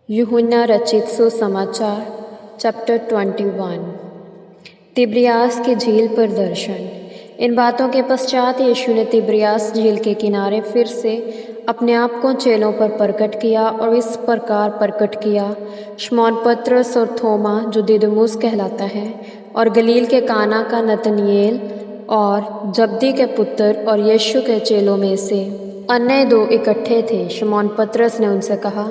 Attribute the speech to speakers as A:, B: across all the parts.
A: यूहन्ना रचित सुसमाचार चैप्टर 21। तिब्रियास की झील पर दर्शन। इन बातों के पश्चात यीशु ने तिब्रियास झील के किनारे फिर से अपने आप को चेलों पर प्रकट किया और इस प्रकार प्रकट किया। शमौन पतरस और थोमा जो दिदुमुस कहलाता है, और गलील के काना का नतनएल और जब्दी के पुत्र और यीशु के चेलों में से अन्य दो इकट्ठे थे। शमौन पतरस ने उनसे कहा,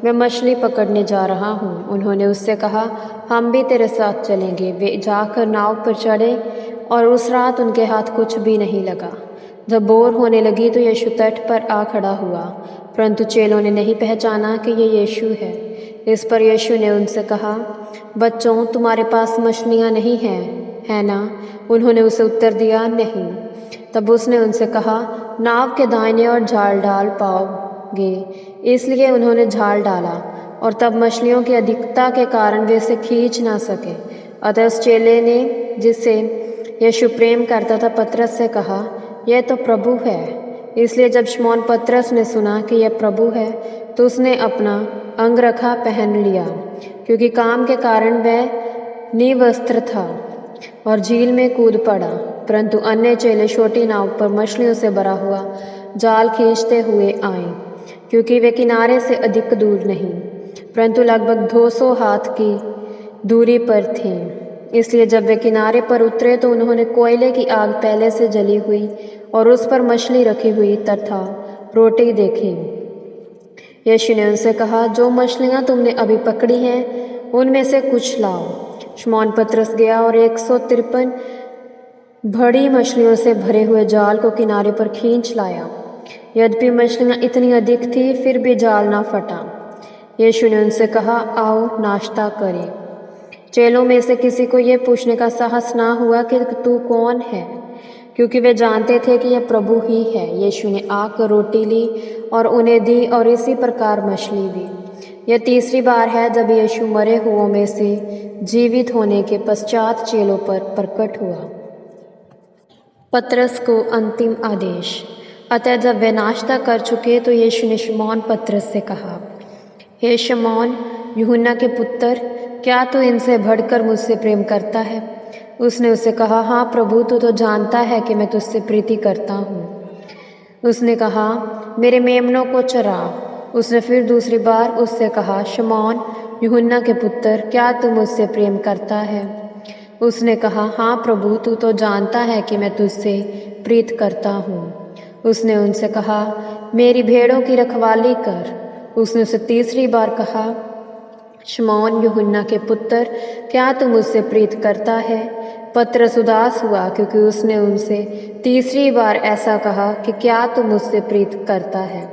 A: मैं मछली पकड़ने जा रहा हूँ। उन्होंने उससे कहा, हम भी तेरे साथ चलेंगे। वे जाकर नाव पर चढ़े और उस रात उनके हाथ कुछ भी नहीं लगा। जब भोर होने लगी तो यीशु तट पर आ खड़ा हुआ, परंतु चेलों ने नहीं पहचाना कि ये यीशु है। इस पर यीशु ने उनसे कहा, बच्चों, तुम्हारे पास मछलियाँ नहीं हैं, है ना? उन्होंने उसे उत्तर दिया, नहीं। तब उसने उनसे कहा, नाव के दाहिने ओर जाल डाल पाओगे। इसलिए उन्होंने जाल डाला, और तब मछलियों की अधिकता के कारण वे इसे खींच ना सके। अतः उस चेले ने, जिससे यीशु प्रेम करता था, पतरस से कहा, यह तो प्रभु है। इसलिए जब शमौन पतरस ने सुना कि यह प्रभु है, तो उसने अपना अंगरखा पहन लिया, क्योंकि काम के कारण वह निवस्त्र था, और झील में कूद पड़ा। परंतु अन्य चेले छोटी नाव पर मछलियों से भरा हुआ जाल खींचते हुए आए, क्योंकि वे किनारे से अधिक दूर नहीं, परंतु लगभग 200 हाथ की दूरी पर थे। इसलिए जब वे किनारे पर उतरे तो उन्होंने कोयले की आग पहले से जली हुई और उस पर मछली रखी हुई तथा रोटी देखी। यीशु ने उनसे कहा, जो मछलियाँ तुमने अभी पकड़ी हैं, उनमें से कुछ लाओ। शमौन पतरस गया और 153 बड़ी मछलियों से भरे हुए जाल को किनारे पर खींच लाया। यद्यपि मछलियाँ इतनी अधिक थी, फिर भी जाल ना फटा। यीशु ने उनसे कहा, आओ नाश्ता करें। चेलों में से किसी को यह पूछने का साहस ना हुआ कि तू कौन है, क्योंकि वे जानते थे कि यह प्रभु ही है। यीशु ने आकर रोटी ली और उन्हें दी, और इसी प्रकार मछली भी। यह तीसरी बार है जब यीशु मरे हुओं में से जीवित होने के पश्चात चेलों पर प्रकट हुआ। पतरस को अंतिम आदेश। अतः जब वे नाश्ता कर चुके तो यीशु ने शमौन पतरस से कहा, हे शमौन, यूहन्ना के पुत्र, क्या तू इनसे बढ़कर मुझसे प्रेम करता है? उसने उससे कहा, हाँ प्रभु, तू तो जानता है कि मैं तुझसे प्रीति करता हूँ। उसने कहा, मेरे मेमनों को चरा। उसने फिर दूसरी बार उससे कहा, शमौन, यूहन्ना के पुत्र, क्या तू मुझसे प्रेम करता है? उसने कहा, हाँ प्रभु, तू तो जानता है कि मैं तुझसे प्रीत करता हूँ। उसने उनसे कहा, मेरी भेड़ों की रखवाली कर। उसने उसे तीसरी बार कहा, शमौन, यूहन्ना के पुत्र, क्या तू मुझसे प्रीत करता है? पतरस उदास हुआ, क्योंकि उसने उनसे तीसरी बार ऐसा कहा कि क्या तू मुझसे प्रीत करता है?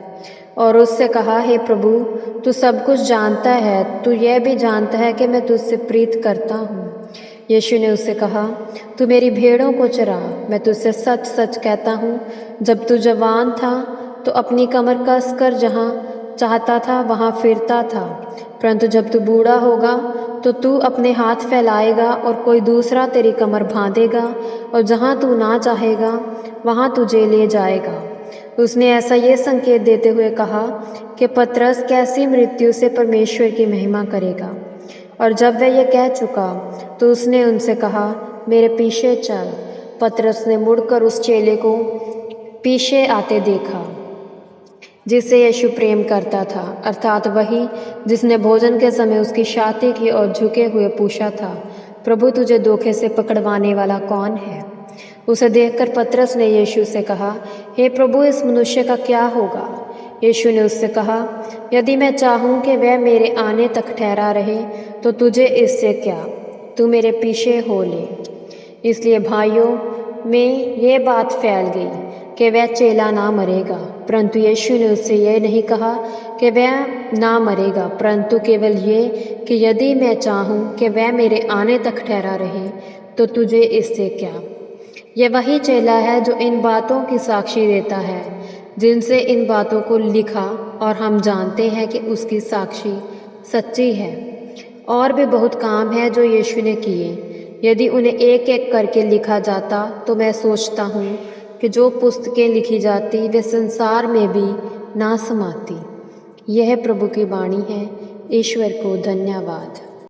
A: और उससे कहा, हे प्रभु, तू सब कुछ जानता है, तू यह भी जानता है कि मैं तुझसे प्रीत करता हूँ। यीशु ने उससे कहा, तू मेरी भेड़ों को चरा। मैं तुझसे सच सच कहता हूँ, जब तू जवान था तो अपनी कमर कसकर जहाँ चाहता था वहाँ फिरता था, परंतु जब तू बूढ़ा होगा तो तू अपने हाथ फैलाएगा और कोई दूसरा तेरी कमर बांधेगा, और जहाँ तू ना चाहेगा वहाँ तुझे ले जाएगा। उसने ऐसा ये संकेत देते हुए कहा कि पतरस कैसी मृत्यु से परमेश्वर की महिमा करेगा। और जब वह यह कह चुका तो उसने उनसे कहा, मेरे पीछे चल। पतरस ने मुड़कर उस चेले को पीछे आते देखा जिससे यीशु प्रेम करता था, अर्थात वही जिसने भोजन के समय उसकी छाती की ओर झुके हुए पूछा था, प्रभु, तुझे धोखे से पकड़वाने वाला कौन है? उसे देखकर पतरस ने यीशु से कहा, हे प्रभु, इस मनुष्य का क्या होगा? यीशु ने उससे कहा, यदि मैं चाहूँ कि वह मेरे आने तक ठहरा रहे तो तुझे इससे क्या, तू मेरे पीछे हो ले। इसलिए भाइयों में ये बात फैल गई कि वह चेला ना मरेगा, परंतु यीशु ने उससे यह नहीं कहा कि वह ना मरेगा, परंतु केवल ये कि यदि मैं चाहूँ कि वह मेरे आने तक ठहरा रहे तो तुझे इससे क्या। यह वही चेला है जो इन बातों की साक्षी देता है, जिनसे इन बातों को लिखा, और हम जानते हैं कि उसकी साक्षी सच्ची है। और भी बहुत काम है जो यीशु ने किए। यदि उन्हें एक एक करके लिखा जाता तो मैं सोचता हूँ कि जो पुस्तकें लिखी जाती वे संसार में भी ना समाती। यह प्रभु की वाणी है। ईश्वर को धन्यवाद।